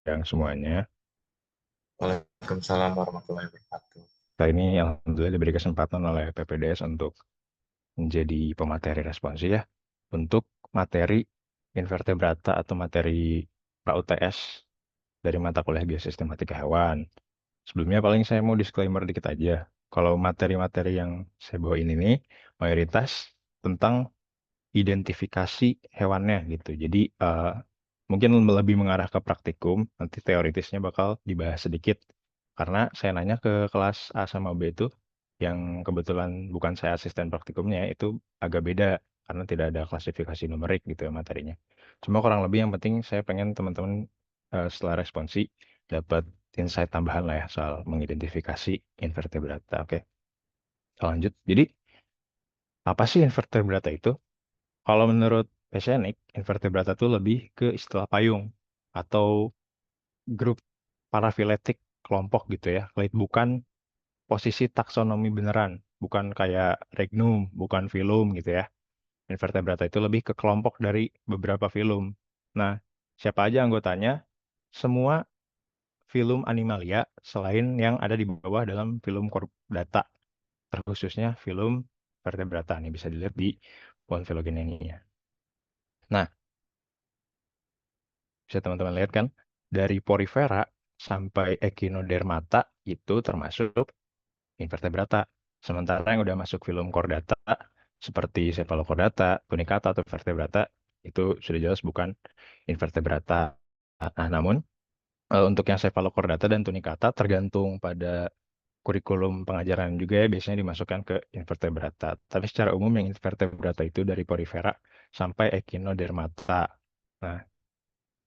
yang semuanya. Waalaikumsalam warahmatullahi wabarakatuh. Kali ini alhamdulillah diberi kesempatan oleh PPDS untuk menjadi pemateri responsi ya untuk materi invertebrata atau materi PAUTS dari mata kuliah Biosistematika Hewan. Sebelumnya paling saya mau disclaimer dikit aja. Kalau materi-materi yang saya bawa ini nih mayoritas tentang identifikasi hewannya gitu. Jadi mungkin lebih mengarah ke praktikum, nanti teoritisnya bakal dibahas sedikit. Karena saya nanya ke kelas A sama B itu, yang kebetulan bukan saya asisten praktikumnya, itu agak beda karena tidak ada klasifikasi numerik gitu ya materinya. Cuma kurang lebih yang penting saya pengen teman-teman setelah responsi dapat insight tambahan lah ya soal mengidentifikasi invertebrata. Oke, lanjut. Jadi apa sih invertebrata itu? Kalau menurut Pesenik, invertebrata itu lebih ke istilah payung atau grup parafiletik kelompok gitu ya. Bukan posisi taksonomi beneran, bukan kayak regnum, bukan filum gitu ya. Invertebrata itu lebih ke kelompok dari beberapa filum. Nah, siapa aja anggotanya? Semua filum Animalia selain yang ada di bawah dalam filum Chordata, terkhususnya filum vertebrata. Ini bisa dilihat di pohon filogeneninya. Nah, bisa teman-teman lihat kan, dari Porifera sampai Echinodermata itu termasuk invertebrata. Sementara yang udah masuk filum Chordata seperti Cephalochordata, Tunicata atau vertebrata itu sudah jelas bukan invertebrata. Nah, namun untuk yang Cephalochordata dan Tunicata tergantung pada kurikulum pengajaran juga ya biasanya dimasukkan ke invertebrata. Tapi secara umum yang invertebrata itu dari Porifera sampai Echinodermata. Nah,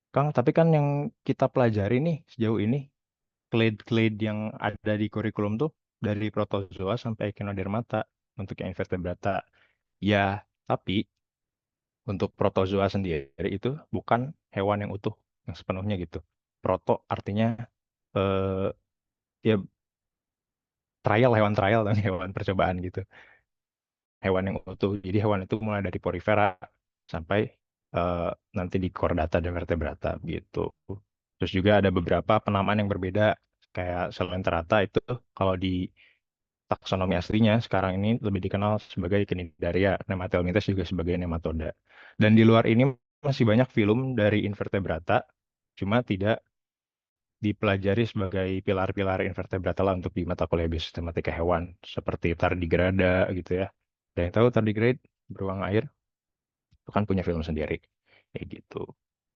Kang, tapi kan yang kita pelajari nih sejauh ini, clade-clade yang ada di kurikulum tuh dari protozoa sampai echinodermata untuk yang invertebrata. Ya, tapi untuk protozoa sendiri itu bukan hewan yang utuh, yang sepenuhnya gitu. Proto artinya eh, ya trial, hewan trial dan hewan percobaan gitu. Hewan yang utuh. Jadi hewan itu mulai dari porifera sampai eh, nanti di chordata dan vertebrata gitu. Terus juga ada beberapa penamaan yang berbeda kayak Coelenterata itu kalau di taksonomi aslinya sekarang ini lebih dikenal sebagai Cnidaria, Nematelmites juga sebagai nematoda. Dan di luar ini masih banyak filum dari invertebrata, cuma tidak dipelajari sebagai pilar-pilar invertebrata lah untuk di mata kuliah biosistematika hewan, seperti tardigrada gitu ya. Ada yang tahu tardigrade beruang air itu kan punya film sendiri, kayak gitu.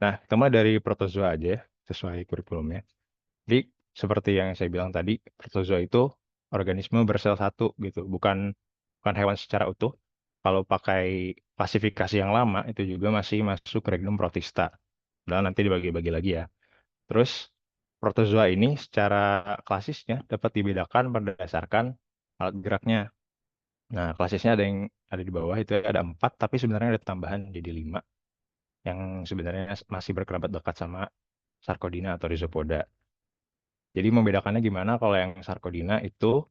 Nah, kita mulai dari protozoa aja ya, sesuai kurikulumnya. Jadi seperti yang saya bilang tadi, protozoa itu organisme bersel satu gitu, bukan bukan hewan secara utuh. Kalau pakai klasifikasi yang lama itu juga masih masuk Regnum protista. Dan nanti dibagi-bagi lagi ya. Terus protozoa ini secara klasisnya dapat dibedakan berdasarkan alat geraknya. Nah, klasisnya ada yang ada di bawah itu ada empat, tapi sebenarnya ada tambahan jadi lima yang sebenarnya masih berkerabat dekat sama Sarcodina atau Rhizopoda. Jadi membedakannya gimana kalau yang Sarcodina itu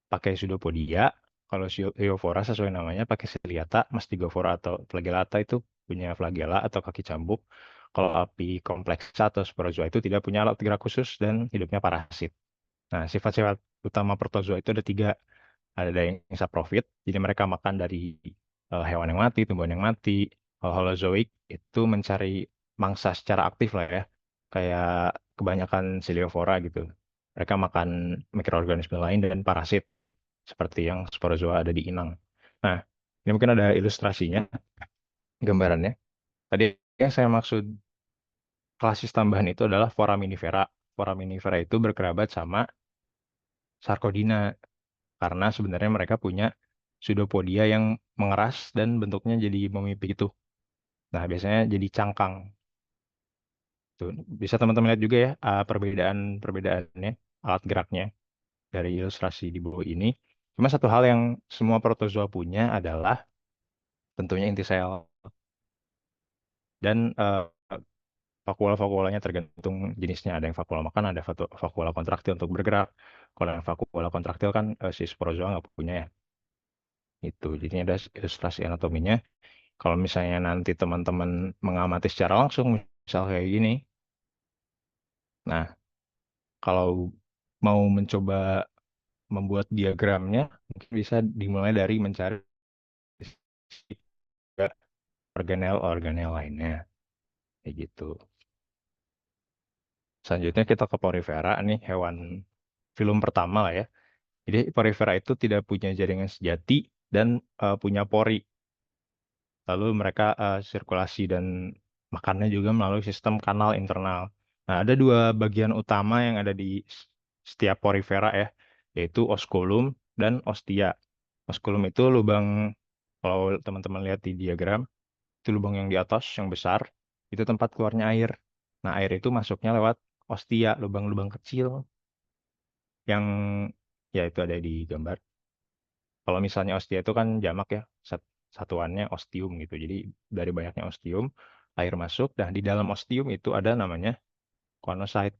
pakai pseudopodia, kalau Hyophora sesuai namanya pakai ciliata, Mastigophora atau flagellata itu punya flagella atau kaki cambuk. Kalau Apicomplexa atau Sporozoa itu tidak punya alat gerak khusus dan hidupnya parasit. Nah, sifat-sifat utama protozoa itu ada tiga. Ada yang saprofit, jadi mereka makan dari hewan yang mati, tumbuhan yang mati. Kalau holozoik itu mencari mangsa secara aktif lah ya, kayak kebanyakan Coleophora gitu. Mereka makan mikroorganisme lain dan parasit, seperti yang sporozoa ada di inang. Nah, ini mungkin ada ilustrasinya, gambarannya. Tadi yang saya maksud klasis tambahan itu adalah foraminifera. Foraminifera itu berkerabat sama Sarcodina, karena sebenarnya mereka punya pseudopodia yang mengeras dan bentuknya jadi memipik itu. Nah, biasanya jadi cangkang. Tuh, bisa teman-teman lihat juga ya perbedaan-perbedaannya, alat geraknya dari ilustrasi di bawah ini. Cuma satu hal yang semua protozoa punya adalah tentunya inti sel dan vakuola-vakuolanya tergantung jenisnya. Ada yang vakuola makan, ada vakuola kontraktil untuk bergerak. Kalau yang vakuola kontraktil kan si sporozoa nggak punya ya. Itu. Jadi ada ilustrasi anatominya. Kalau misalnya nanti teman-teman mengamati secara langsung, misal kayak gini, Nah, kalau mau mencoba membuat diagramnya, mungkin bisa dimulai dari mencari organel-organel lainnya, kayak gitu. Selanjutnya kita ke porifera, nih hewan filum pertama lah ya. Jadi porifera itu tidak punya jaringan sejati dan punya pori. Lalu mereka sirkulasi dan makannya juga melalui sistem kanal internal. Nah, ada dua bagian utama yang ada di setiap porifera ya, yaitu osculum dan ostia. Osculum itu lubang, kalau teman-teman lihat di diagram, itu lubang yang di atas, yang besar, itu tempat keluarnya air. Nah, air itu masuknya lewat ostia, lubang-lubang kecil yang ya itu ada di gambar. Kalau misalnya ostia itu kan jamak ya, satuannya ostium gitu. Jadi dari banyaknya ostium, air masuk. Dan di dalam ostium itu ada namanya konosit.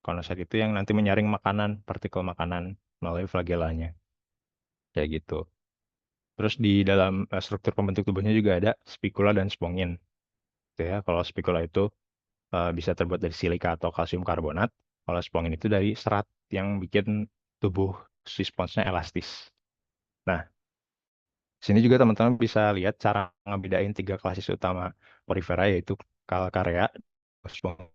Konosit itu yang nanti menyaring makanan, partikel makanan melalui flagellanya. Kayak gitu. Terus di dalam struktur pembentuk tubuhnya juga ada spikula dan spongin. Gitu ya. Kalau spikula itu bisa terbuat dari silika atau kalsium karbonat. Kalau spongin itu dari serat yang bikin tubuh si sponsnya elastis. Nah, sini juga teman-teman bisa lihat cara ngebedain tiga klasis utama porifera yaitu Calcarea, Spongia,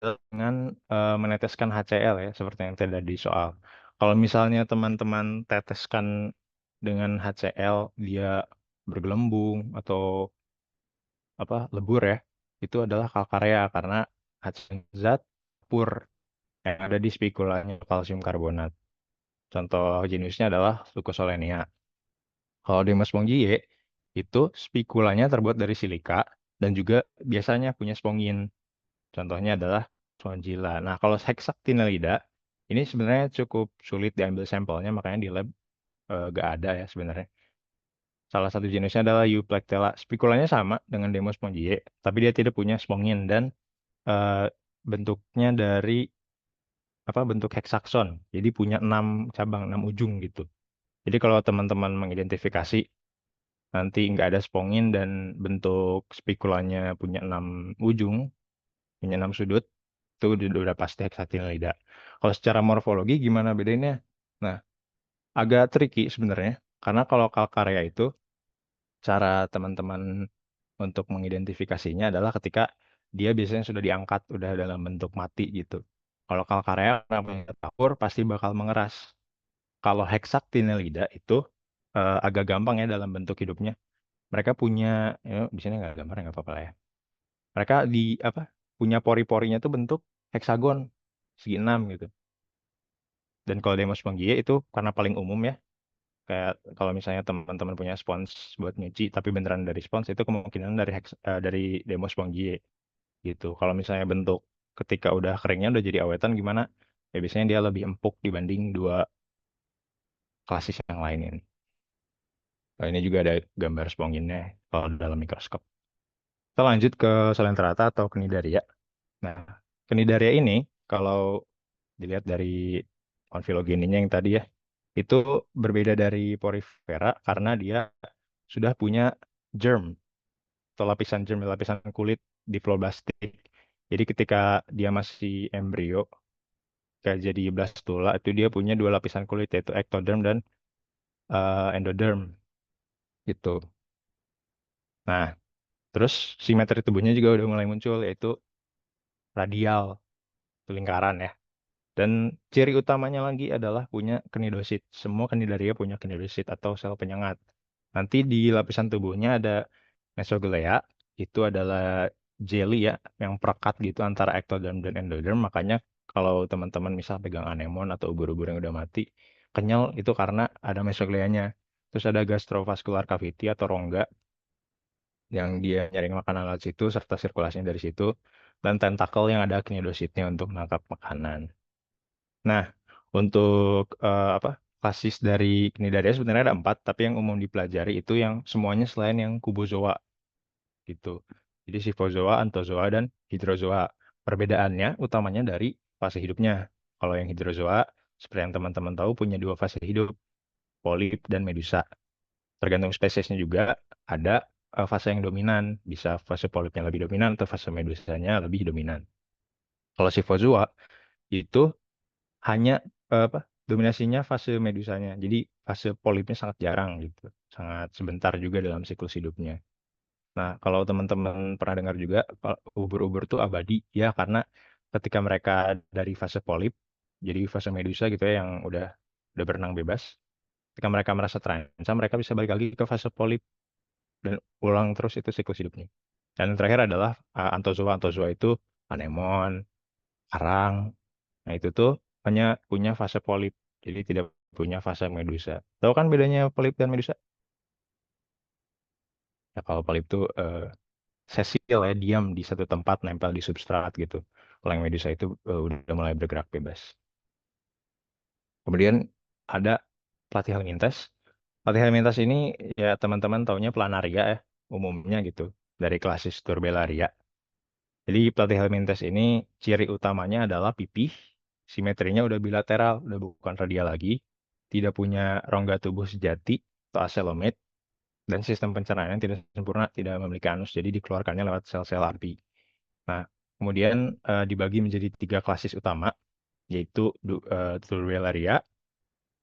dengan meneteskan HCl ya seperti yang tadi di soal. Kalau misalnya teman-teman teteskan dengan HCl dia bergelembung atau apa lebur ya, itu adalah Calcarea karena HCl zat pur yang ada di spikulanya kalsium karbonat. Contoh jeniusnya adalah Leucosolenia. Kalau Demo's spongiae itu spikulanya terbuat dari silika dan juga biasanya punya spongin. Contohnya adalah spongilla. Nah, kalau Hexactinellida ini sebenarnya cukup sulit diambil sampelnya, makanya di lab gak ada ya sebenarnya. Salah satu jenisnya adalah Euplectella. Spikulanya sama dengan Demo's spongiae, tapi dia tidak punya spongin dan eh, bentuknya dari apa bentuk hexakson. Jadi punya 6 cabang, 6 ujung gitu. Jadi kalau teman-teman mengidentifikasi nanti nggak ada spongin dan bentuk spikulanya punya 6 ujung, punya 6 sudut, itu udah pasti hexatinellida. Kalau secara morfologi gimana bedainnya? Nah, agak tricky sebenarnya, karena kalau kalkarea itu cara teman-teman untuk mengidentifikasinya adalah ketika dia biasanya sudah diangkat, udah dalam bentuk mati gitu. Kalau kalkarea namanya tapur pasti bakal mengeras. Kalau hexactinellida itu agak gampang ya dalam bentuk hidupnya. Mereka punya, ya, di sini nggak gambar nggak apa-apa lah ya. Mereka di apa punya pori-porinya tuh bentuk heksagon segi 6 gitu. Dan kalau Demos Panggie itu karena paling umum ya, kayak kalau misalnya teman-teman punya spons buat nyuci tapi beneran dari spons itu kemungkinan dari Demos Panggie gitu. Kalau misalnya bentuk ketika udah keringnya udah jadi awetan gimana? Ya biasanya dia lebih empuk dibanding dua klasis yang lain ini. Nah, ini juga ada gambar sponginnya kalau dalam mikroskop. Kita lanjut ke Salentrata atau Cnidaria. Nah, Cnidaria ini kalau dilihat dari on filogeninya yang tadi ya, itu berbeda dari porifera karena dia sudah punya germ atau lapisan germ, lapisan kulit diploblastik. Jadi ketika dia masih embrio, kayak jadi blastula, itu dia punya dua lapisan kulit yaitu ectoderm dan endoderm gitu. Nah, terus simetri tubuhnya juga udah mulai muncul yaitu radial, itu lingkaran ya. Dan ciri utamanya lagi adalah punya knidosit. Semua cnidaria punya knidosit atau sel penyengat. Nanti di lapisan tubuhnya ada mesoglea, itu adalah jelly ya, yang perekat gitu antara ectoderm dan endoderm. Makanya kalau teman-teman misal pegang anemon atau ubur-ubur yang udah mati, kenyal itu karena ada mesogleanya. Terus ada gastrovascular cavity atau rongga yang dia nyaring makanan lewat situ serta sirkulasinya dari situ. Dan tentakel yang ada knidositnya untuk menangkap makanan. Nah, untuk apa klasis dari Cnidaria sebenarnya ada 4, tapi yang umum dipelajari itu yang semuanya selain yang kubozoa gitu. Jadi sifozoa, anthozoa, dan hydrozoa. Perbedaannya utamanya dari fase hidupnya. Kalau yang hydrozoa, seperti yang teman-teman tahu, punya 2 fase hidup, polip dan medusa. Tergantung spesiesnya juga ada. fase yang dominan, bisa fase polipnya lebih dominan atau fase medusanya lebih dominan. Kalau Scyphozoa itu hanya apa dominasinya fase medusanya. Jadi fase polipnya sangat jarang gitu. Sangat sebentar juga dalam siklus hidupnya. Nah, kalau teman-teman pernah dengar juga ubur-ubur tuh abadi ya karena ketika mereka dari fase polip jadi fase medusa gitu ya yang udah berenang bebas, ketika mereka merasa terancam mereka bisa balik lagi ke fase polip dan ulang terus itu siklus hidupnya. Dan yang terakhir adalah Anthozoa. Anthozoa itu anemon, karang. Nah, itu tuh hanya punya fase polip, jadi tidak punya fase medusa. Tahu kan bedanya polip dan medusa? Ya, kalau polip tuh sesil ya, diam di satu tempat, nempel di substrat gitu. Kalau yang medusa itu udah mulai bergerak bebas. Kemudian ada Platyhelminthes. Platyhelminthes ini ya teman-teman taunya planaria ya, umumnya gitu, dari klasis Turbellaria. Jadi Platyhelminthes ini ciri utamanya adalah pipih, simetrinya udah bilateral, udah bukan radial lagi, tidak punya rongga tubuh sejati atau acelomate, dan sistem pencernaan tidak sempurna, tidak memiliki anus, jadi dikeluarkannya lewat sel-sel api. Nah, kemudian dibagi menjadi tiga klasis utama, yaitu Turbellaria,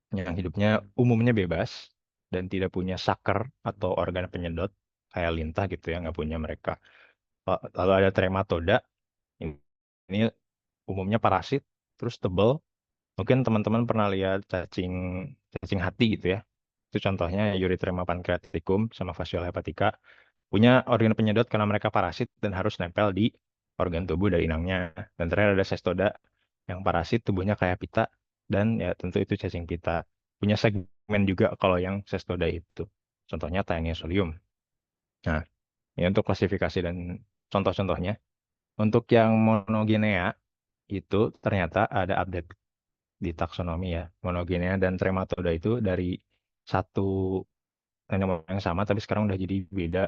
yang hidupnya umumnya bebas dan tidak punya saker atau organ penyedot, kayak lintah gitu ya, nggak punya mereka. Lalu ada Trematoda, ini umumnya parasit, terus tebal. Mungkin teman-teman pernah lihat cacing cacing hati gitu ya. Itu contohnya Eurythrema pancreaticum sama Fasciola hepatica. Punya organ penyedot karena mereka parasit dan harus nempel di organ tubuh dari inangnya. Dan terakhir ada Cestoda yang parasit tubuhnya kayak pita dan ya tentu itu cacing pita. Punya segmen juga kalau yang Cestoda itu. Contohnya Taeniosolium. Nah, ini untuk klasifikasi dan contoh-contohnya. Untuk yang monogenea itu ternyata ada update di taksonomi ya. Monogenea dan Trematoda itu dari satu nenek moyang yang sama tapi sekarang udah jadi beda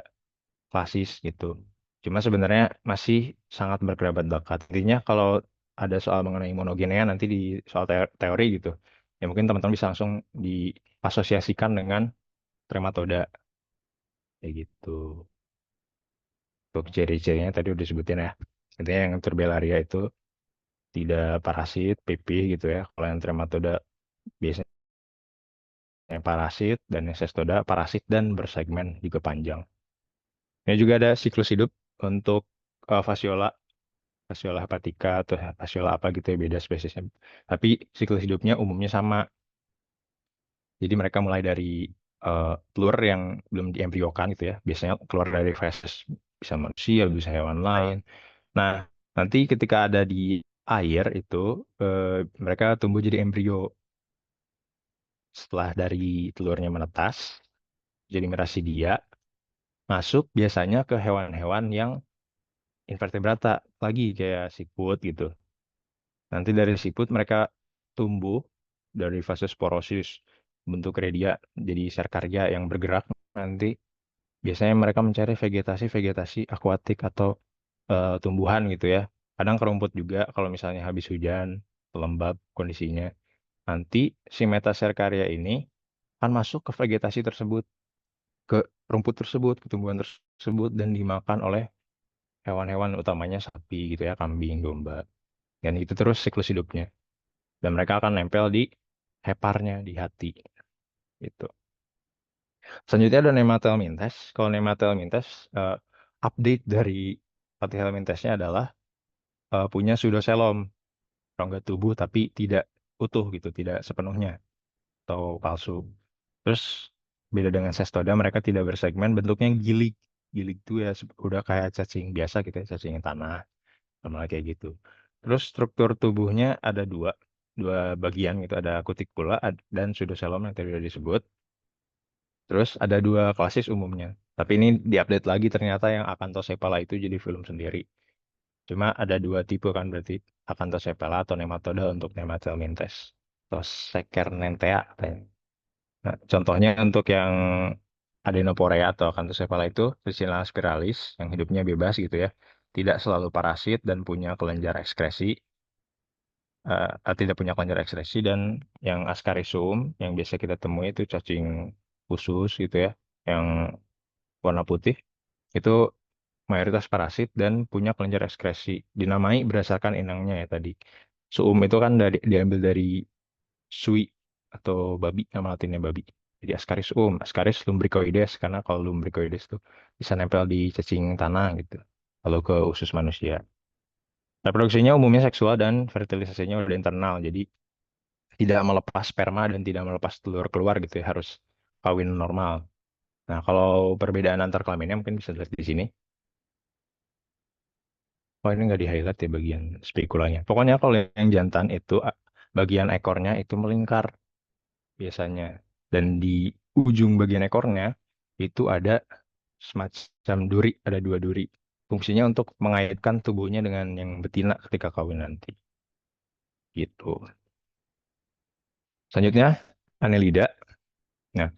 klasis gitu. Cuma sebenarnya masih sangat berkerabat dekat. Intinya kalau ada soal mengenai monogenea nanti di soal teori gitu, ya mungkin teman-teman bisa langsung diasosiasikan dengan trematoda kayak gitu. Untuk ciri-cirinya tadi udah disebutin ya. Intinya yang Turbellaria itu tidak parasit, pipih gitu ya. Kalau yang trematoda biasanya parasit dan yang cestoda parasit dan bersegmen juga panjang. Ini juga ada siklus hidup untuk Fasciola. Fasciola hepatica atau Fasciola apa gitu ya beda spesiesnya. Tapi siklus hidupnya umumnya sama. Jadi mereka mulai dari telur yang belum diembriokan gitu ya. Biasanya keluar dari feses bisa manusia, bisa hewan lain. Nah, nanti ketika ada di air itu eh, mereka tumbuh jadi embrio. Setelah dari telurnya menetas jadi mirasidia, masuk biasanya ke hewan-hewan yang invertebrata lagi kayak siput gitu. Nanti dari siput mereka tumbuh dari fase sporosis bentuk redia jadi serkarya yang bergerak nanti biasanya mereka mencari vegetasi-vegetasi akuatik atau tumbuhan gitu ya. Kadang kerumput juga kalau misalnya habis hujan, lembab kondisinya. Nanti si metaserkarya ini akan masuk ke vegetasi tersebut, ke rumput tersebut, ke tumbuhan tersebut dan dimakan oleh hewan-hewan utamanya sapi gitu ya, kambing, domba. Dan itu terus siklus hidupnya. Dan mereka akan nempel di heparnya, di hati. Gitu. Selanjutnya ada Nematelmintes. Kalau Nematelmintes, eh, update dari Platyhelmintesnya adalah punya pseudocelom, rongga tubuh tapi tidak utuh gitu, tidak sepenuhnya atau palsu. Terus beda dengan Cestoda, mereka tidak bersegmen, bentuknya gilig. Gilig itu ya udah kayak cacing biasa gitu ya, cacing tanah, sama kayak gitu. Terus struktur tubuhnya ada dua bagian gitu, ada cuticula dan pseudocelom yang tadi sudah disebut. Terus ada dua klasis umumnya. Tapi ini diupdate lagi ternyata yang Acanthosepala itu jadi film sendiri. Cuma ada dua tipe kan berarti Acanthosepala atau nematoda untuk Nematelmintes. Atau Sekernentea katanya. Nah, contohnya untuk yang Adenoporea atau Acanthosepala itu Trichinella spiralis yang hidupnya bebas gitu ya. Tidak selalu parasit dan punya kelenjar ekskresi. Tidak punya kelenjar ekskresi dan yang Ascarisum yang biasa kita temui itu cacing khusus gitu ya. Yang warna putih. Itu mayoritas parasit dan punya kelenjar ekskresi. Dinamai berdasarkan inangnya ya tadi. Suum itu kan diambil dari sui atau babi, nama latinnya babi. Jadi Ascaris suum, Ascaris lumbricoides, karena kalau lumbricoides tuh bisa nempel di cacing tanah gitu. Kalau ke usus manusia. Reproduksinya umumnya seksual dan fertilisasinya udah internal. Jadi tidak melepas sperma dan tidak melepas telur keluar gitu ya. Harus kawin normal. Nah, kalau perbedaan antar kelaminnya mungkin bisa dilihat di sini. Oh, ini nggak di-highlight ya bagian spikulanya. Pokoknya kalau yang jantan itu bagian ekornya itu melingkar biasanya. Dan di ujung bagian ekornya itu ada semacam duri, ada dua duri. Fungsinya untuk mengaitkan tubuhnya dengan yang betina ketika kawin nanti. Gitu. Selanjutnya, Annelida. Nah,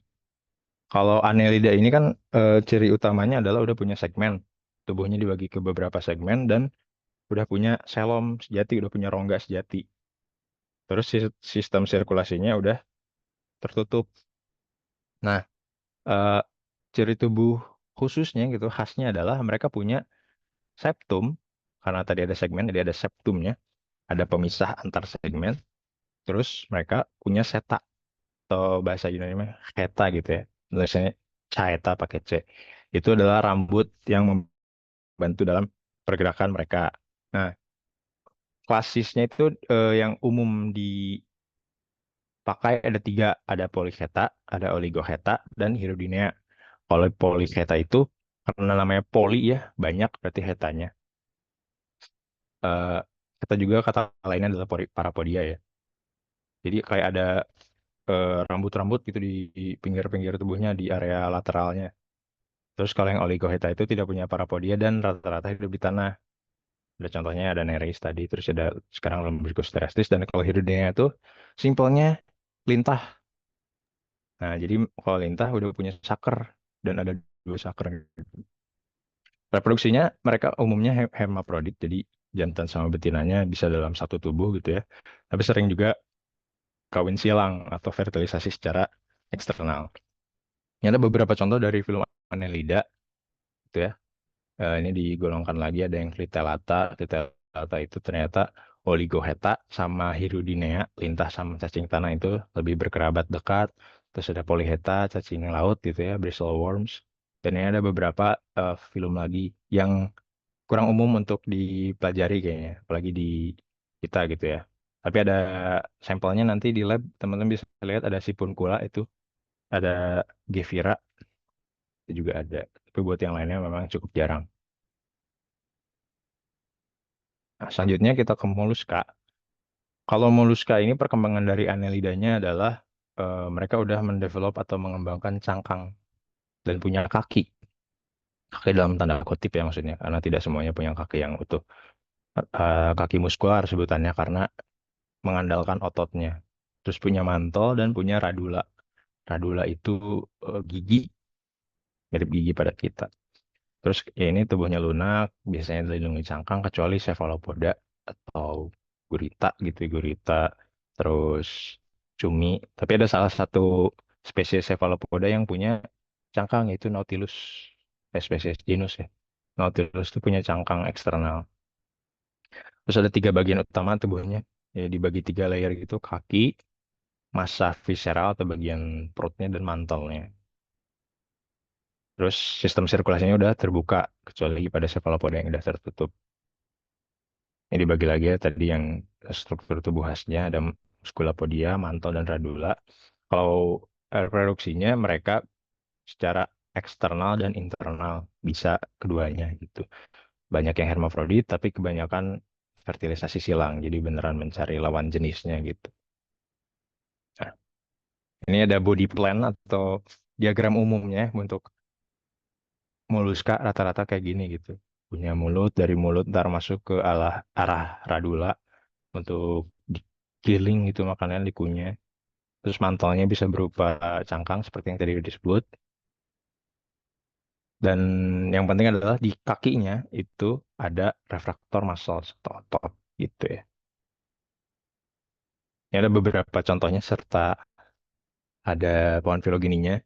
kalau Annelida ini kan ciri utamanya adalah udah punya segmen. Tubuhnya dibagi ke beberapa segmen dan udah punya selom sejati, udah punya rongga sejati. Terus sistem sirkulasinya udah tertutup. Nah, eh, ciri tubuh khususnya gitu, khasnya adalah mereka punya septum, karena tadi ada segmen, jadi ada septumnya, ada pemisah antar segmen. Terus mereka punya seta, atau bahasa Yunani heta gitu ya. Tulisannya caeta pakai C. Itu adalah rambut yang membantu dalam pergerakan mereka. Nah, klasisnya itu yang umum dipakai ada tiga, ada polychaeta, ada oligochaeta, dan hirudinea. Kalau polychaeta itu karena namanya poly ya, banyak berarti hetanya. Eh Kata juga kata lainnya adalah parapodia ya. Jadi kayak ada rambut-rambut gitu di pinggir-pinggir tubuhnya di area lateralnya. Terus kalau yang oligochaeta itu tidak punya parapodia dan rata-rata hidup di tanah. Ada contohnya ada Nereis tadi, terus ada sekarang Lumbricus terrestris, dan kalau hirudinea itu simpelnya lintah. Nah, jadi kalau lintah udah punya saker dan ada dua saker. Reproduksinya mereka umumnya hermaprodit, jadi jantan sama betinanya bisa dalam satu tubuh gitu ya. Tapi sering juga kawin silang atau fertilisasi secara eksternal. Ini ada beberapa contoh dari film Annelida gitu ya. Ini digolongkan lagi ada yang Clitellata. Clitellata itu ternyata oligoheta sama hirudinea, lintah sama cacing tanah itu lebih berkerabat dekat. Terus ada polyheta, cacing laut gitu ya, bristleworms. Dan ini ada beberapa film lagi yang kurang umum untuk dipelajari kayaknya, apalagi di kita gitu ya. Tapi ada sampelnya nanti di lab, teman-teman bisa lihat ada sipuncula itu, ada Gevira itu juga ada. Tapi buat yang lainnya memang cukup jarang. Nah, selanjutnya kita ke moluska. Kalau moluska ini perkembangan dari annelidanya adalah mereka udah mendevelop atau mengembangkan cangkang dan punya kaki. Kaki dalam tanda kutip ya maksudnya, karena tidak semuanya punya kaki yang utuh. Kaki muskular sebutannya karena mengandalkan ototnya. Terus punya mantel dan punya radula. Radula itu gigi, mirip gigi pada kita. Terus ya ini tubuhnya lunak, biasanya dilindungi cangkang kecuali cephalopoda atau gurita gitu, gurita. Terus cumi. Tapi ada salah satu spesies cephalopoda yang punya cangkang yaitu Nautilus, spesies genus ya. Nautilus itu punya cangkang eksternal. Terus ada tiga bagian utama tubuhnya. Ya, dibagi tiga layer gitu, kaki, massa visceral atau bagian perutnya dan mantelnya. Terus sistem sirkulasinya udah terbuka kecuali pada cephalopoda yang udah tertutup. Ini dibagi lagi ya tadi yang struktur tubuh khasnya ada muskulapodia, mantel dan radula. Kalau reproduksinya mereka secara eksternal dan internal bisa keduanya gitu. Banyak yang hermafrodit tapi kebanyakan fertilisasi silang. Jadi beneran mencari lawan jenisnya gitu. Nah, ini ada body plan atau diagram umumnya untuk moluska rata-rata kayak gini gitu. Punya mulut, dari mulut ntar masuk ke arah radula untuk giling gitu makanan dikunyah. Terus mantelnya bisa berupa cangkang seperti yang tadi disebut. Dan yang penting adalah di kakinya itu ada refraktor muscle atau otot gitu ya. Ini ada beberapa contohnya serta ada pohon filogeninya.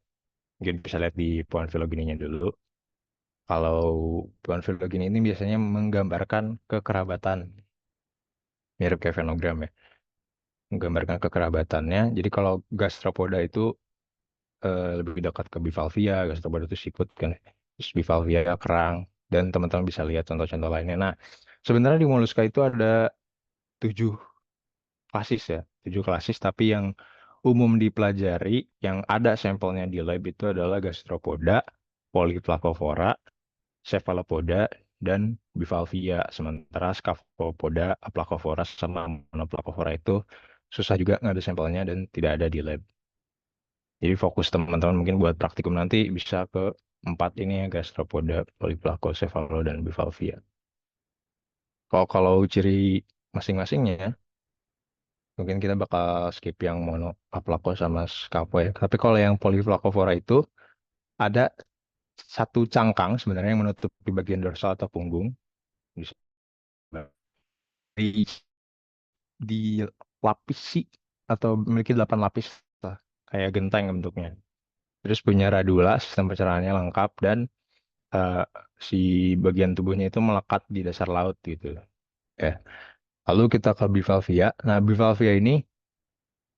Mungkin bisa lihat di pohon filogeninya dulu. Kalau Tuan Filogin ini biasanya menggambarkan kekerabatan, mirip kayak fenogram ya, menggambarkan kekerabatannya. Jadi kalau gastropoda itu lebih dekat ke bivalvia, gastropoda itu sikut kan, terus bivalvia kerang, dan teman-teman bisa lihat contoh-contoh lainnya. Nah, sebenarnya di moluska itu ada 7 klasis ya, 7 klasis, tapi yang umum dipelajari, yang ada sampelnya di lab itu adalah gastropoda, polyplacovora, cephalopoda, dan bivalvia. Sementara scaphalopoda, aplacovora, sama monoplacovora itu susah juga nggak ada sampelnya dan tidak ada di lab. Jadi fokus teman-teman mungkin buat praktikum nanti bisa ke 4 ini ya, gastropoda, polyplacocephalo, dan bivalvia. Kalau ciri masing-masingnya, mungkin kita bakal skip yang mono aplaco sama scapho ya. Tapi kalau yang polyplacovora itu ada satu cangkang sebenarnya yang menutupi bagian dorsal atau punggung. Di dilapisi atau memiliki 8 lapis lah, kayak genteng bentuknya. Terus punya radula, sistem pencernaannya lengkap, dan eh, si bagian tubuhnya itu melekat di dasar laut gitu. Ya. Lalu kita ke bivalvia. Nah, bivalvia ini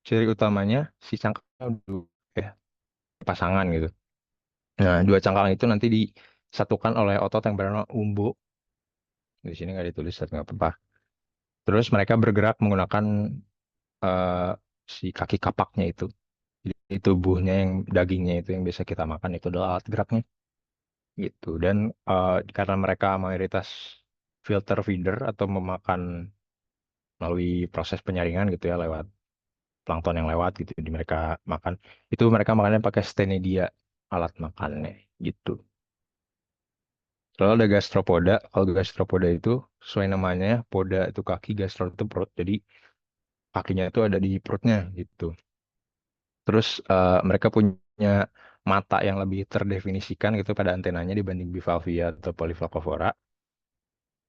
ciri utamanya si cangkangnya dua, ya, pasangan gitu. Nah, dua cangkang itu nanti disatukan oleh otot yang bernama umbo. Di sini nggak ditulis, tapi nggak apa-apa. Terus mereka bergerak menggunakan eh, si kaki kapaknya itu. Jadi tubuhnya yang dagingnya itu yang biasa kita makan itu adalah alat geraknya gitu. Dan karena mereka mayoritas filter feeder atau memakan melalui proses penyaringan gitu ya, lewat plankton yang lewat gitu di mereka makan, itu mereka makannya pakai stenidia, alat makannya gitu. Lalu ada gastropoda. Kalau gastropoda itu sesuai namanya ya, poda itu kaki, gastro itu perut. Jadi kakinya itu ada di perutnya gitu. Terus mereka punya mata yang lebih terdefinisikan gitu pada antenanya dibanding bivalvia atau polyflacovora.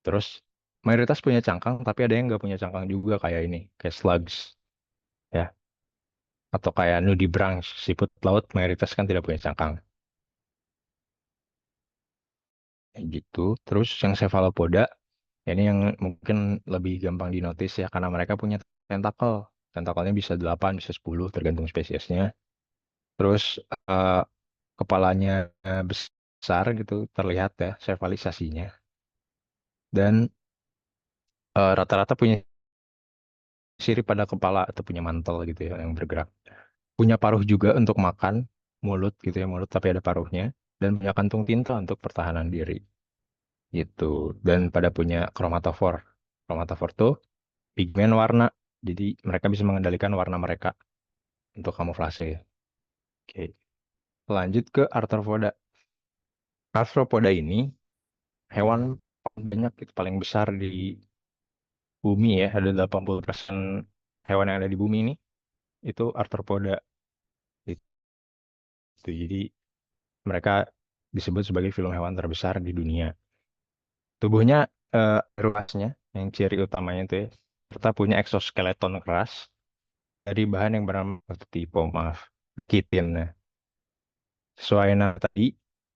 Terus mayoritas punya cangkang, tapi ada yang nggak punya cangkang juga kayak ini, kayak slugs ya, atau kayak nudibranch, siput laut mayoritas kan tidak punya cangkang. Kayak gitu. Terus yang cephalopoda, ini yang mungkin lebih gampang dinotis ya, karena mereka punya tentakel. Tentakelnya bisa 8, bisa 10, tergantung spesiesnya. Terus eh, kepalanya besar gitu, terlihat ya, sevalisasinya. Dan rata-rata punya sirip pada kepala atau punya mantel gitu ya, yang bergerak. Punya paruh juga untuk makan, mulut gitu ya, mulut tapi ada paruhnya. Dan punya kantung tinta untuk pertahanan diri gitu. Dan pada punya kromatofor. Kromatofor tuh pigmen warna. Jadi mereka bisa mengendalikan warna mereka untuk kamuflase. Oke. Lanjut ke arthropoda. Arthropoda ini hewan paling banyak, itu paling besar di bumi ya. Ada 80% hewan yang ada di bumi ini itu arthropoda. Itu. Jadi mereka disebut sebagai film hewan terbesar di dunia. Tubuhnya ruasnya, yang ciri utamanya itu ya, serta punya eksoskeleton keras dari bahan yang bernama tipo, maaf, kitin. Nah, sesuai nama tadi,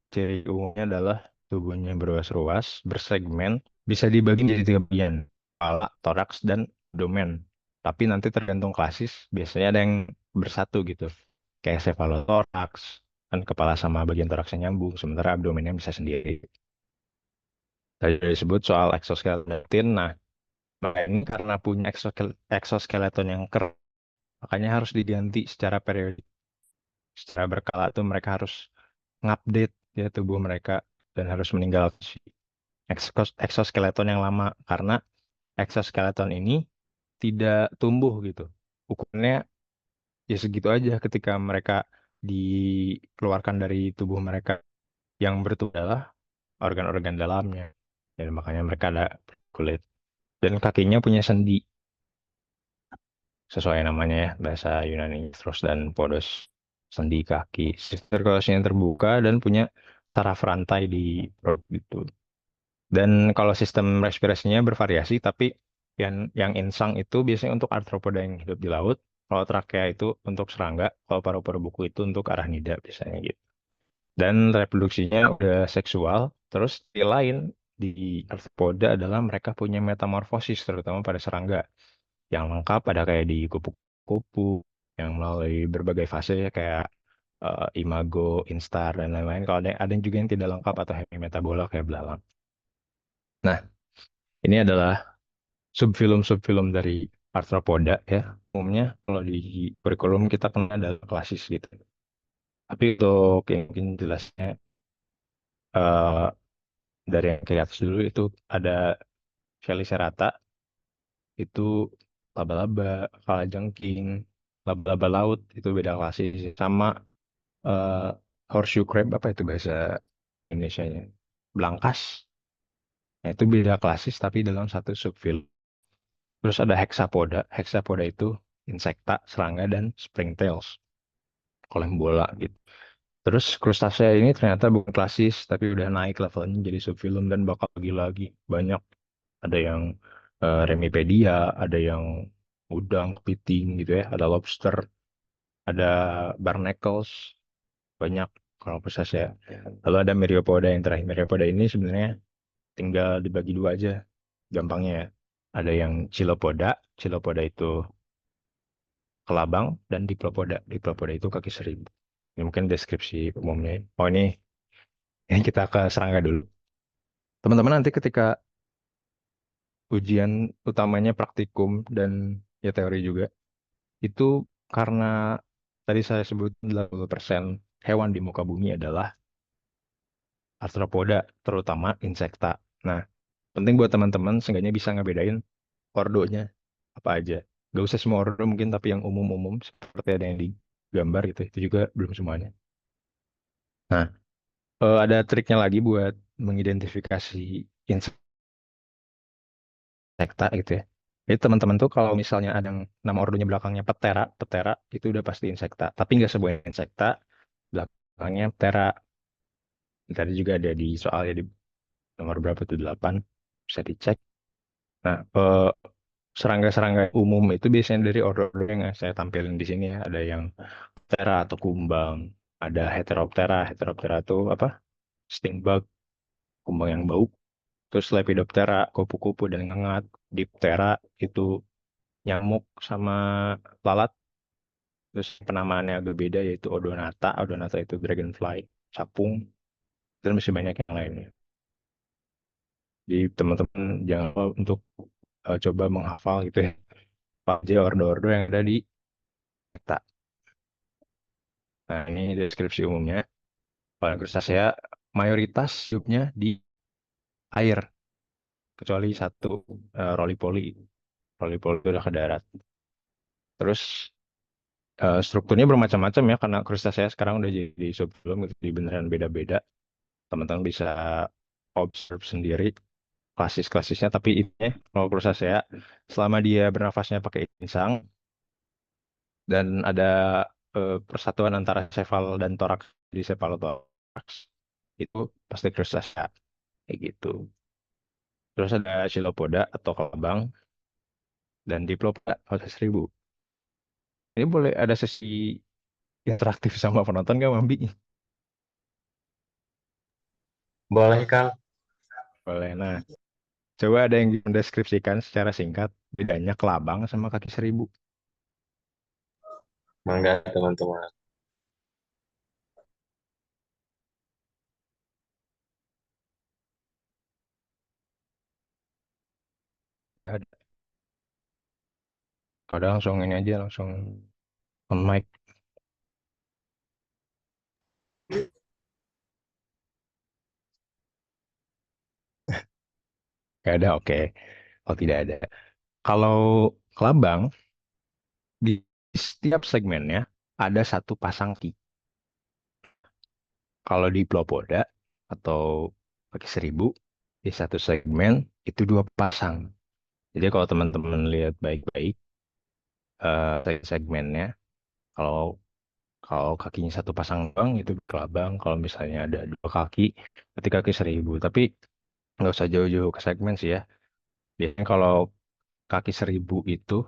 ciri umumnya adalah tubuhnya berruas-ruas, bersegmen, bisa dibagi menjadi 3 bagian, kepala, toraks, dan abdomen. Tapi nanti tergantung klasis, biasanya ada yang bersatu gitu, kayak cephalothorax, kan kepala sama bagian toraksnya nyambung, sementara abdomennya bisa sendiri. Tadi disebut soal exoskeleton. Nah, ini karena punya exoskeleton yang keras, makanya harus diganti secara periodik, secara berkala tuh mereka harus ngupdate ya tubuh mereka, dan harus meninggalkan si exoskeleton yang lama karena exoskeleton ini tidak tumbuh gitu. Ukurannya ya segitu aja ketika mereka dikeluarkan dari tubuh mereka, yang bertumbuh adalah organ-organ dalamnya. Dan makanya mereka ada kulit. Dan kakinya punya sendi, sesuai namanya ya, bahasa Yunani, terus dan podos, sendi kaki. Sirkulasinya terbuka dan punya saraf rantai di perut gitu. Dan kalau sistem respirasinya bervariasi, tapi yang insang itu biasanya untuk arthropoda yang hidup di laut. Kalau trakea itu untuk serangga, kalau paru-paru buku itu untuk arachnida biasanya gitu. Dan reproduksinya udah seksual. Terus di lain di arthropoda adalah mereka punya metamorfosis, terutama pada serangga. Yang lengkap ada kayak di kupu-kupu, yang melalui berbagai fase ya, kayak imago, instar, dan lain-lain. Kalau ada yang juga yang tidak lengkap atau hemimetabola kayak belalang. Nah, ini adalah subfilum-subfilum dari arthropoda ya. Umumnya kalau di kurikulum kita kenal adalah klasis gitu. Tapi untuk yang mungkin jelasnya eh, dari yang ke atas dulu itu ada Felicerata, itu laba-laba, kalajengking, laba-laba laut itu beda klasis sama eh, horseshoe crab apa itu bahasa Indonesianya? Belangkas. Nah, itu beda klasis tapi dalam satu subfilum. Terus ada hexapoda. Hexapoda itu insekta, serangga, dan springtails. Kolem bola gitu. Terus krustasea ini ternyata bukan klasis, tapi udah naik levelnya jadi subfilum dan bakal lagi banyak. Ada yang remipedia, ada yang udang, kepiting gitu ya, ada lobster, ada barnacles, banyak kalau krustasea. Lalu ada myriapoda yang terakhir. Myriapoda ini sebenarnya tinggal dibagi dua aja, gampangnya ya. Ada yang chilopoda, chilopoda itu kelabang, dan diplopoda. Diplopoda itu kaki seribu. Ini mungkin deskripsi umumnya. Oh ini kita ke serangga dulu. Teman-teman nanti ketika ujian utamanya praktikum dan ya teori juga, itu karena tadi saya sebut 80% hewan di muka bumi adalah arthropoda, terutama insekta. Nah, penting buat teman-teman seenggaknya bisa ngebedain ordonya apa aja. Gak usah semua ordo mungkin, tapi yang umum-umum seperti ada yang digambar gitu, itu juga belum semuanya. Nah, ada triknya lagi buat mengidentifikasi insekta gitu ya. Jadi teman-teman tuh kalau misalnya ada yang nama ordonya belakangnya Ptera, Ptera itu udah pasti insekta. Tapi nggak sebuah insekta, belakangnya Ptera. Tadi juga ada di soalnya di nomor berapa tuh 8, bisa dicek. Nah, serangga-serangga umum itu biasanya dari ordo-ordo yang saya tampilin di sini ya. Ada yang Ptera atau kumbang, ada Heteroptera. Heteroptera itu apa? Stingbug, kumbang yang bau. Terus Lepidoptera, kupu-kupu dan ngengat. Diptera itu nyamuk sama lalat. Terus penamaannya agak beda yaitu Odonata. Odonata itu dragonfly, capung, dan masih banyak yang lainnya. Jadi teman-teman jangan lupa untuk coba menghafal gitu ya. Apa aja ordo-ordo yang ada di peta. Nah ini deskripsi umumnya. Kalau crustacea mayoritas hidupnya di air. Kecuali satu roly-poly. Roly-poly itu udah ke darat. Terus strukturnya bermacam-macam ya karena crustacea sekarang udah jadi subfilum gitu, jadi beneran beda-beda. Teman-teman bisa observe sendiri klasis-klasisnya, tapi ini kalau crustacea selama dia bernafasnya pakai insang dan ada persatuan antara sefal dan toraks di cephalothorax itu pasti crustacea kayak gitu. Terus ada chilopoda atau kelabang dan diplopoda atau seribu. Ini boleh ada sesi interaktif sama penonton nggak, Mambi? Boleh, Kang. Boleh. Nah, coba ada yang mendeskripsikan secara singkat bedanya kelabang sama kaki seribu. Mangga, teman-teman. Ada. Kadang langsung ini aja, langsung on mic. Nggak ada, oke. Oh, tidak ada. Kalau kelabang, di setiap segmennya ada satu pasang kaki. Kalau di Plopoda atau kaki seribu, di satu segmen itu dua pasang. Jadi kalau teman-teman lihat baik-baik segmennya, kalau kalau kakinya satu pasang bang itu kelabang. Kalau misalnya ada dua kaki, berarti kaki seribu. Tapi nggak usah jauh-jauh ke segmen sih ya. Biasanya kalau kaki seribu itu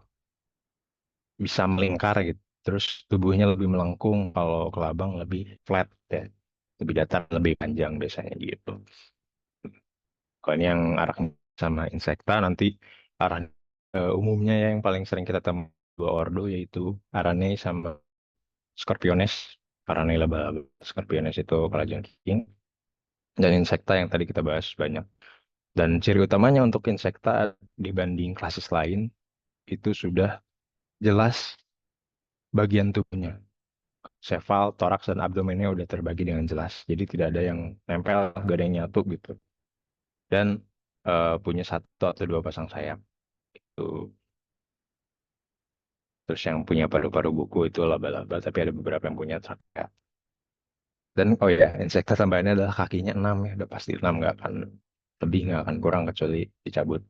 bisa melingkar gitu. Terus tubuhnya lebih melengkung, kalau kelabang lebih flat ya. lebih datar, lebih panjang biasanya gitu. Kalau ini yang arah sama insekta, nanti arah umumnya ya yang paling sering kita temui dua ordo yaitu Arane sama Scorpiones. Arane laba-laba, Scorpiones itu kalajengking, dan insekta yang tadi kita bahas banyak. Dan ciri utamanya untuk insekta dibanding klasis lain itu sudah jelas bagian tubuhnya. Sefal, toraks, dan abdomennya udah terbagi dengan jelas. Jadi tidak ada yang nempel, gak ada yang nyatu gitu. Dan punya satu atau dua pasang sayap. Tuh. Terus yang punya paru-paru buku itu laba-laba, tapi ada beberapa yang punya trachea. Dan oh ya, insekta tambahannya adalah kakinya 6 ya, udah pasti 6, nggak akan lebih, nggak akan kurang kecuali dicabut.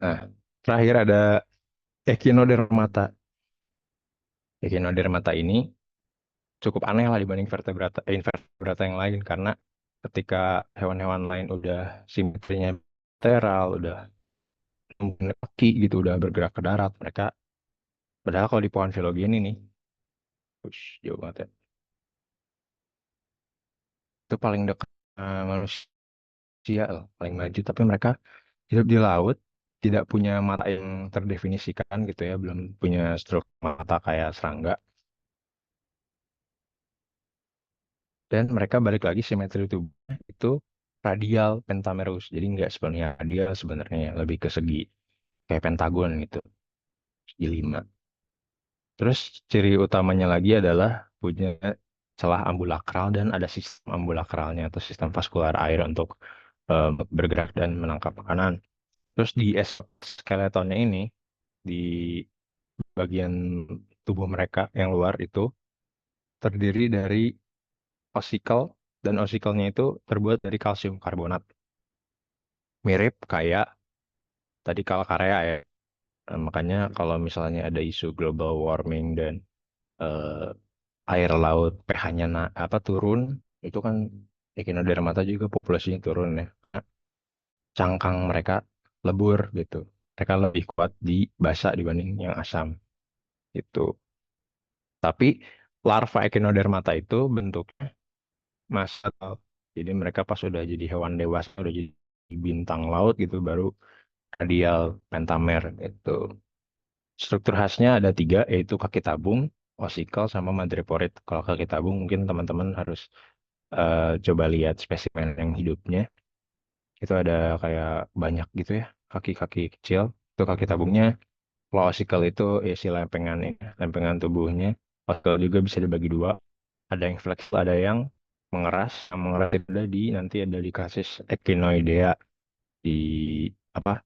Nah, terakhir ada Echinodermata. Echinodermata ini cukup aneh lah dibanding invertebrata yang lain karena ketika hewan-hewan lain udah simetrinya lateral, udah mempunyai kaki gitu, udah bergerak ke darat, mereka padahal kalau di pohon filogeni nih, jauh banget ya, itu paling dekat manusia loh, paling maju, tapi mereka hidup di laut, tidak punya mata yang terdefinisikan gitu ya, belum punya struktur mata kayak serangga, dan mereka balik lagi simetri tubuhnya itu radial pentamerus, jadi nggak sepenuhnya radial sebenarnya, lebih ke segi kayak pentagon gitu, segi lima. Terus ciri utamanya lagi adalah punya celah ambulakral dan ada sistem ambulakralnya atau sistem vaskular air untuk bergerak dan menangkap makanan. Terus di skeletonnya ini, di bagian tubuh mereka yang luar itu terdiri dari osikel, dan osikelnya itu terbuat dari kalsium karbonat. Mirip kayak tadi kalkarea ya. Makanya kalau misalnya ada isu global warming dan air laut pH-nya apa turun, itu kan Echinodermata juga populasinya turun ya. Cangkang mereka lebur gitu. Mereka lebih kuat di basa dibanding yang asam itu. Tapi larva Echinodermata itu bentuknya massal. Jadi mereka pas udah jadi hewan dewasa, udah jadi bintang laut gitu, baru radial pentamer itu. Struktur khasnya ada tiga, yaitu kaki tabung, osikel, sama madreporid. Kalau kaki tabung mungkin teman-teman harus coba lihat spesimen yang hidupnya. Itu ada kayak banyak gitu ya, kaki-kaki kecil. Itu kaki tabungnya. Kalau osikel itu isi lempengannya, lempengan tubuhnya. Osikel juga bisa dibagi dua. Ada yang fleksibel, ada yang mengeras. Yang mengeras itu ada di nanti ada di kasus echinoidea di apa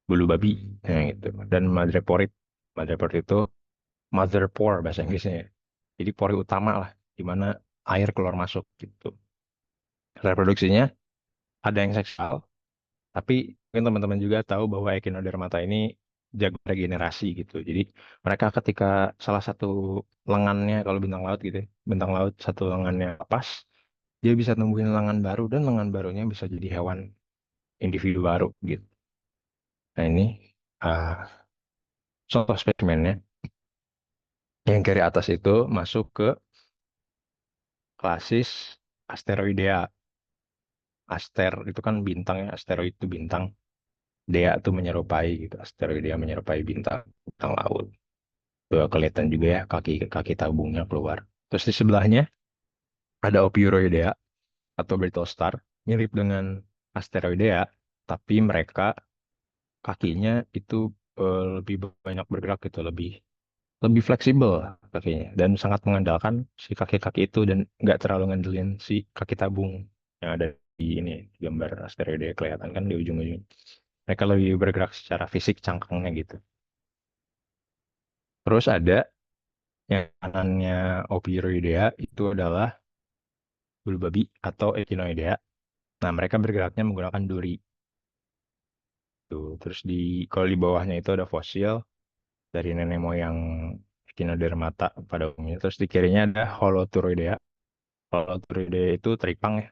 bulu babi, gitu. Dan madreporid. Madreporid itu mother pore bahasa Inggrisnya, ya. Jadi pori utama lah, di mana air keluar masuk gitu. Reproduksinya ada yang seksual, tapi mungkin teman-teman juga tahu bahwa Echinodermata ini jago regenerasi gitu. Jadi mereka ketika salah satu lengannya, kalau bintang laut gitu, ya, bintang laut satu lengannya lepas, dia bisa tumbuhin lengan baru, dan lengan barunya bisa jadi hewan individu baru gitu. Nah ini uh, contoh spesimennya. Yang kiri atas itu masuk ke klasis asteroidea. Aster itu kan bintang ya, asteroid itu bintang. Dea itu menyerupai gitu, asteroidea menyerupai bintang, bintang laut. Tuh kelihatan juga ya kaki kaki tabungnya keluar. Terus di sebelahnya ada Ophiuroidea atau Brittle Star, mirip dengan asteroidea, tapi mereka kakinya itu lebih banyak bergerak gitu, lebih lebih fleksibel kakinya, dan sangat mengandalkan si kaki-kaki itu, dan nggak terlalu ngandelin si kaki tabung yang ada di ini gambar asteroid kelihatan kan di ujung-ujung. Mereka lebih bergerak secara fisik cangkangnya gitu. Terus ada yang kanannya Ophiuroidea itu adalah bulu babi atau Echinoidea. Nah, mereka bergeraknya menggunakan duri. Tuh. Terus kalau di bawahnya itu ada fosil dari nenek moyang Echinodermata pada umumnya. Terus di kirinya ada Holoturoidea. Holoturoidea itu teripang ya.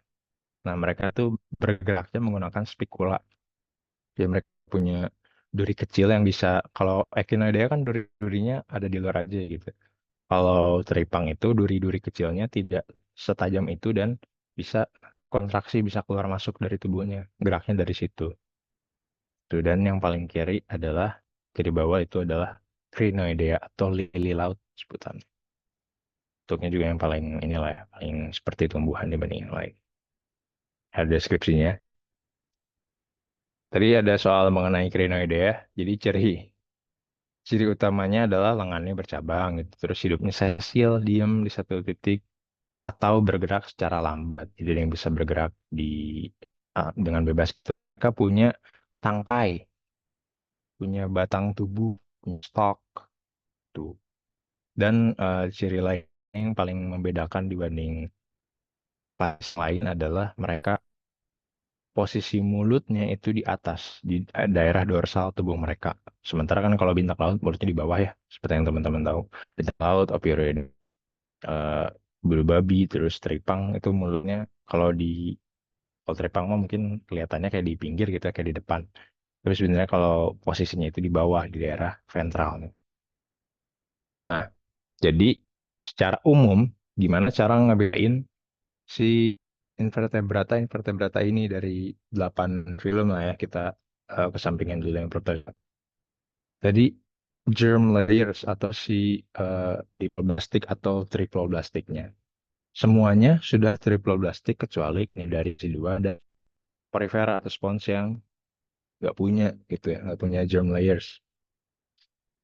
Nah, mereka tuh bergeraknya menggunakan spikula. Jadi mereka punya duri kecil yang bisa, kalau Echinoidea kan duri-durinya ada di luar aja gitu. Kalau teripang itu duri-duri kecilnya tidak setajam itu dan bisa kontraksi, bisa keluar masuk dari tubuhnya. Geraknya dari situ. Tuh, dan yang paling kiri adalah kiri bawah itu adalah Crinoidea atau lili laut sebutan. Bentuknya juga yang paling inilah ya, paling seperti tumbuhan dibanding yang lain. Ada deskripsinya. Tadi ada soal mengenai Crinoidea. Jadi ciri utamanya adalah lengannya bercabang gitu. Terus hidupnya sesil, diam di satu titik atau bergerak secara lambat. Jadi ada yang bisa bergerak dengan bebas. Mereka punya tangkai, punya batang tubuh, punya stalk tuh. Dan ciri lain yang paling membedakan dibanding pas lain adalah mereka posisi mulutnya itu di atas, di daerah dorsal tubuh mereka. Sementara kan kalau bintang laut mulutnya di bawah ya, seperti yang teman-teman tahu. Bintang laut, opioride, eh bulu babi, terus teripang itu mulutnya kalau kalau teripang mah mungkin kelihatannya kayak di pinggir gitu, ya, kayak di depan. Tapi sebenarnya kalau posisinya itu di bawah, di daerah ventral. Nah, jadi secara umum gimana cara ngebedain si invertebrata ini dari 8 film lah ya kita kesampingin dulu yang pertama. Jadi germ layers atau si diploblastik atau triploblastiknya. Semuanya sudah triploblastik kecuali dari si dua dan porifera atau spons yang nggak punya gitu ya, nggak punya germ layers.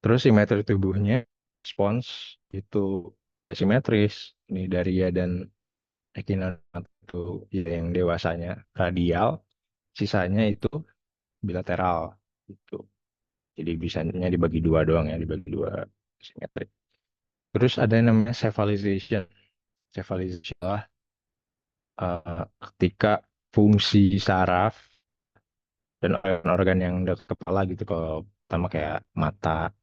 Terus simetri tubuhnya spons itu simetris. Cnidaria dan Echinoderma itu yang dewasanya radial, sisanya itu bilateral gitu. Jadi bisanya dibagi dua doang ya, dibagi dua simetri. Terus ada yang namanya cephalization. Cephalization adalah ketika fungsi saraf dan organ-organ yang dekat kepala gitu, kalau pertama kayak mata,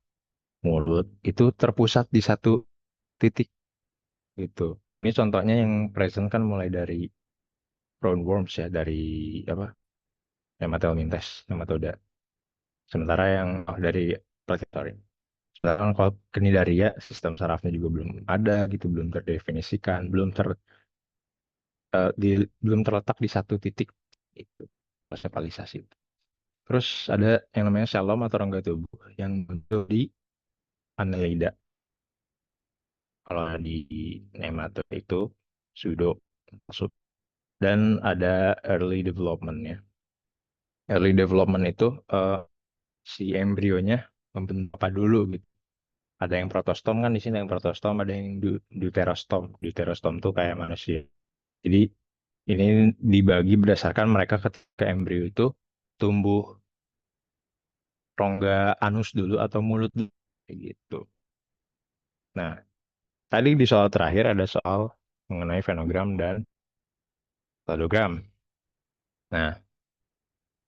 mulut, itu terpusat di satu titik gitu. Ini contohnya yang present kan mulai dari roundworms ya, dari apa? Nematelmintes, nematoda. Sementara yang dari Platypus. Sementara kan kalau Cnidaria, sistem sarafnya juga belum ada gitu, belum terdefinisikan, belum terletak di satu titik itu sepalisasi. Terus ada yang namanya selom atau rongga tubuh yang muncul di Annelida. Kalau di nematode itu pseudo masuk dan ada early development-nya. Early development itu si embrionya membentuk apa dulu gitu. Ada yang protostom kan di sini, yang protostom, ada yang deuterostom. Deuterostom tuh kayak manusia. Jadi ini dibagi berdasarkan mereka ketika embrio itu tumbuh rongga anus dulu atau mulut dulu. Kayak gitu. Nah, tadi di soal terakhir ada soal mengenai fenogram dan cladogram. Nah,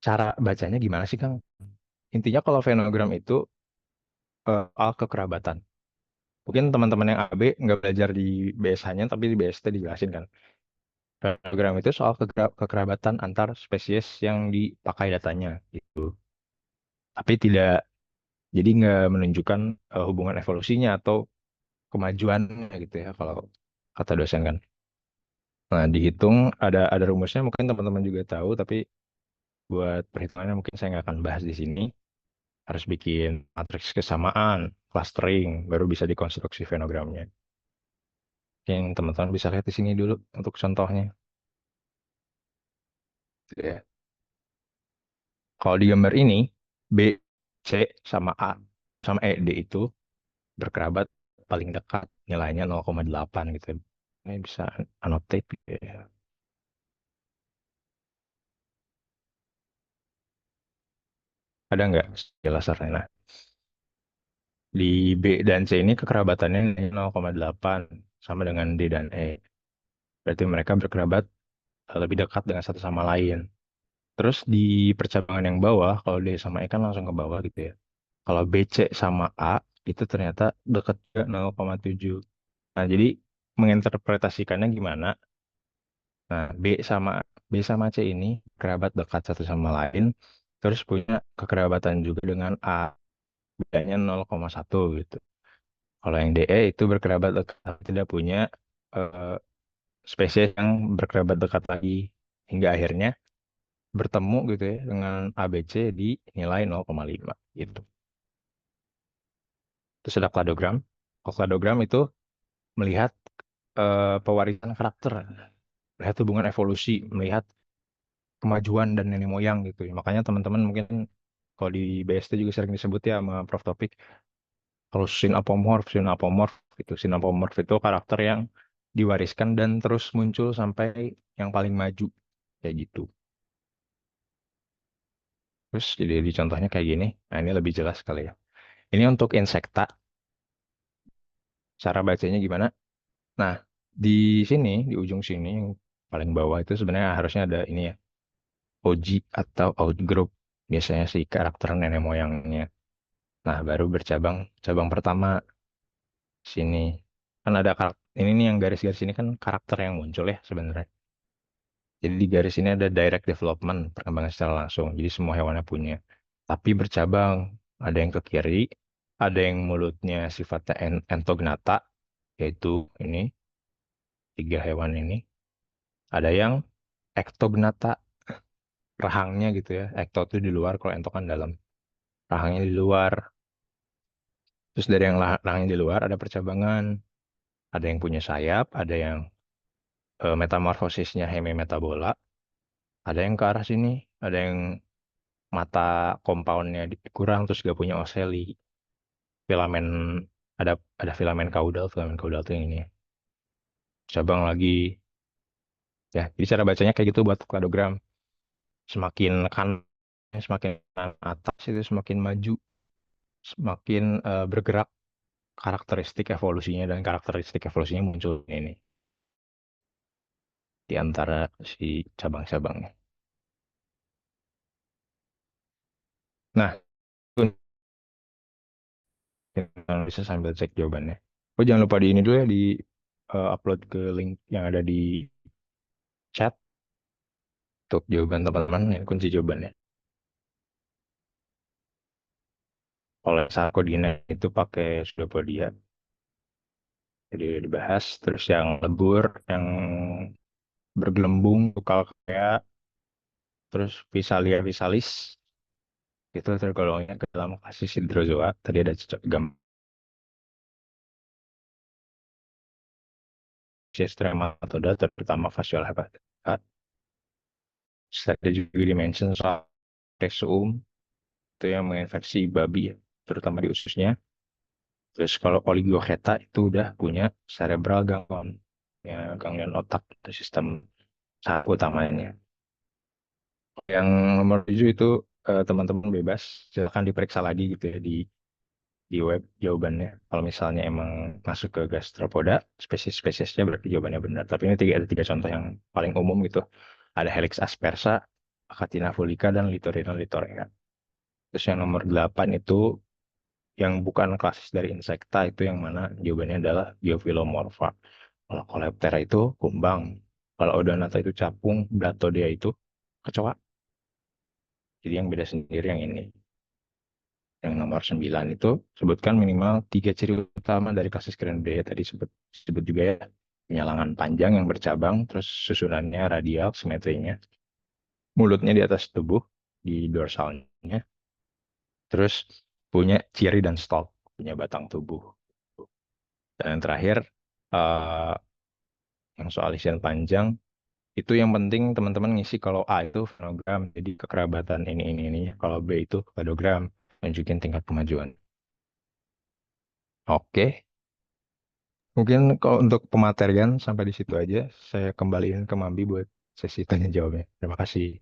cara bacanya gimana sih, Kang? Intinya kalau fenogram itu soal kekerabatan. Mungkin teman-teman yang AB nggak belajar di BSH-nya, tapi di BST dijelasin kan. Fenogram itu soal kekerabatan antar spesies yang dipakai datanya gitu. Tapi tidak, jadi nggak menunjukkan hubungan evolusinya atau kemajuannya gitu ya kalau kata dosen kan. Nah, dihitung ada rumusnya mungkin teman-teman juga tahu, tapi buat perhitungannya mungkin saya nggak akan bahas di sini. Harus bikin matriks kesamaan, clustering, baru bisa dikonstruksi fenogramnya. Yang teman-teman bisa lihat di sini dulu untuk contohnya. Ya. Kalau di gambar ini, B, C, sama A, sama E, D itu berkerabat paling dekat, nilainya 0,8 gitu. Ini bisa annotate gitu ya. Ada nggak jelasannya? Nah, di B dan C ini kekerabatannya 0,8 sama dengan D dan E. Berarti mereka berkerabat lebih dekat dengan satu sama lain. Terus di percabangan yang bawah, kalau D sama E kan langsung ke bawah gitu ya. Kalau B, C sama A itu ternyata dekat ke 0,7. Nah, jadi menginterpretasikannya gimana? Nah, B sama C ini kerabat dekat satu sama lain, terus punya kekerabatan juga dengan A, bedanya 0,1 gitu. Kalau yang DE itu berkerabat dekat, tidak punya eh, spesies yang berkerabat dekat lagi hingga akhirnya bertemu gitu ya dengan ABC di nilai 0,5 gitu. Terus ada kladogram. Kalau kladogram itu melihat pewarisan karakter, melihat hubungan evolusi, melihat kemajuan dan nenek moyang gitu ya. Makanya teman-teman mungkin kalau di BST juga sering disebut ya sama Prof. Topik, kalau synapomorph itu synapomorph itu karakter yang diwariskan dan terus muncul sampai yang paling maju kayak gitu. Terus jadi di contohnya kayak gini. Nah, ini lebih jelas kali ya. Ini untuk insekta, cara bacanya gimana? Nah, di sini, di ujung sini, yang paling bawah itu sebenarnya harusnya ada ini ya, OG atau outgroup. Biasanya si karakter nenek moyangnya. Nah, baru bercabang, cabang pertama sini. Kan ada karakter, ini nih yang garis-garis ini kan karakter yang muncul ya sebenarnya. Jadi di garis ini ada direct development, perkembangan secara langsung. Jadi semua hewannya punya. Tapi bercabang, ada yang ke kiri, ada yang mulutnya sifatnya entognata, yaitu ini, tiga hewan ini. Ada yang ektognata, rahangnya gitu ya. Ekto itu di luar, kalau ento kan dalam. Rahangnya di luar. Terus dari yang rahangnya di luar ada percabangan. Ada yang punya sayap, ada yang metamorfosisnya hemimetabola, ada yang ke arah sini, ada yang mata compoundnya kurang terus gak punya oseli. Filamen ada filamen kaudal tuh yang ini. Cabang lagi ya. Jadi cara bacanya kayak gitu buat kladogram. Semakin kan semakin atas itu semakin maju, semakin bergerak karakteristik evolusinya dan karakteristik evolusinya muncul ini di antara si cabang-cabangnya. Nah, bisa sambil cek jawabannya. Oh, jangan lupa di ini dulu ya, di upload ke link yang ada di chat untuk jawaban teman-teman, ini kunci jawabannya. Oleh Sarkodina itu pakai Pseudopodia. Jadi udah dibahas. Terus yang lebur, yang bergelembung, tukal kayak, terus Visalia visalis, itu tergolongnya ke dalam klasis hydrozoa. Tadi ada gambar strematoda, terutama facial habitat. Saya juga dimention soal resum, itu yang menginfeksi babi ya, terutama di ususnya. Terus kalau oligochaeta itu udah punya cerebral ganglion, ya, ganglion otak itu sistem saraf utamanya. Yang nomor 7 itu teman-teman bebas, silakan diperiksa lagi gitu ya di web jawabannya. Kalau misalnya emang masuk ke gastropoda, spesies-spesiesnya berarti jawabannya benar. Tapi ini ada tiga contoh yang paling umum gitu. Ada Helix aspersa, Achatina fulica, dan Littorina littorea. Terus yang nomor 8 itu yang bukan klasis dari insekta itu yang mana jawabannya adalah Geophilomorpha. Kalau Coleoptera itu kumbang. Kalau Odonata itu capung, Blathodea itu kecoa. Jadi yang beda sendiri yang ini. Yang nomor 9 itu sebutkan minimal tiga ciri utama dari kasus Cranberry. Tadi sebut juga ya. Penyalangan panjang yang bercabang, terus susunannya radial, simetrinya. Mulutnya di atas tubuh, di dorsalnya. Terus punya ciri dan stalk, punya batang tubuh. Dan yang terakhir, eh, yang soal isian panjang, itu yang penting teman-teman ngisi kalau A itu fonogram, jadi kekerabatan ini. Kalau B itu kladogram, tunjukin tingkat kemajuan. Oke, mungkin kalau untuk pematerian sampai di situ aja, saya kembaliin ke Mambi buat sesi tanya jawabnya. Terima kasih.